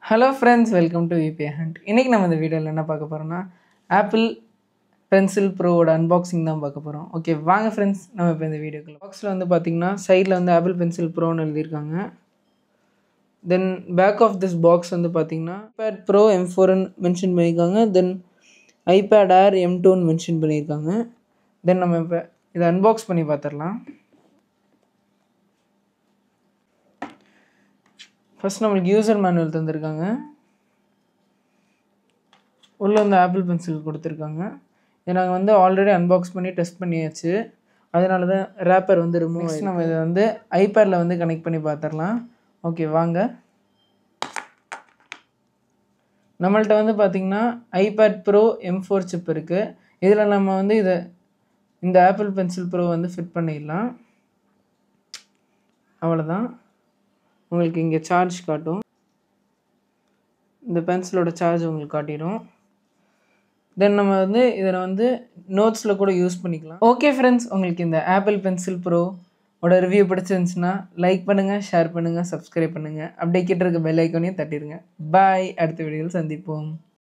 Hello friends, welcome to VBI hunt. இன்றைக்கி நம்ம இந்த வீடியோவில் என்ன பார்க்க போகிறோம்னா ஆப்பிள் பென்சில் ப்ரோவோட அன்பாக்சிங் தான் பார்க்க போகிறோம். ஓகே வாங்க ஃப்ரெண்ட்ஸ், நம்ம இப்போ இந்த வீடியோக்குள்ள பாக்ஸில் வந்து பார்த்திங்கன்னா சைடில் வந்து ஆப்பிள் பென்சில் ப்ரோன்னு எழுதியிருக்காங்க. Then back of this box வந்து பார்த்திங்கன்னா ஐபேட் ப்ரோ M4ன்னு மென்ஷன் பண்ணியிருக்காங்க. தென் ஐபேட் ஏர் M2ன்னு மென்ஷன் பண்ணியிருக்காங்க. தென் நம்ம இப்போ இதை அன்பாக்ஸ் பண்ணி பார்த்துடலாம். ஃபஸ்ட் நம்மளுக்கு யூசர் மேனுவல் தந்திருக்காங்க. உள்ளே வந்து ஆப்பிள் பென்சில் கொடுத்துருக்காங்க. இதை நாங்கள் வந்து ஆல்ரெடி அன்பாக்ஸ் பண்ணி டெஸ்ட் பண்ணியாச்சு, அதனால தான் ரேப்பர் வந்து ரிமூவ் ஆகிடுச்சு. நம்ம இதை வந்து ஐபேடில் வந்து கனெக்ட் பண்ணி பார்த்துடலாம். ஓகே வாங்க. நம்மள்ட்ட வந்து பார்த்திங்கன்னா ஐபேட் ப்ரோ M4 சிப் இருக்குது. இதில் நம்ம வந்து இந்த ஆப்பிள் பென்சில் ப்ரோ வந்து ஃபிட் பண்ணிடலாம். அவ்வளோதான். உங்களுக்கு இங்கே சார்ஜ் காட்டும். இந்த பென்சிலோட சார்ஜ் உங்களுக்கு காட்டிடும். தென் நம்ம வந்து இதில் வந்து நோட்ஸில் கூட யூஸ் பண்ணிக்கலாம். ஓகே ஃப்ரெண்ட்ஸ், உங்களுக்கு இந்த ஆப்பிள் பென்சில் ப்ரோவோட ரிவ்யூ பிடிச்சிருந்துச்சுன்னா லைக் பண்ணுங்கள், ஷேர் பண்ணுங்கள், சப்ஸ்கிரைப் பண்ணுங்கள். அப்படியே கிட்ட இருக்க பெல் ஐக்கானையும் தட்டிடுங்க. பாய். அடுத்த வீடியோவில் சந்திப்போம்.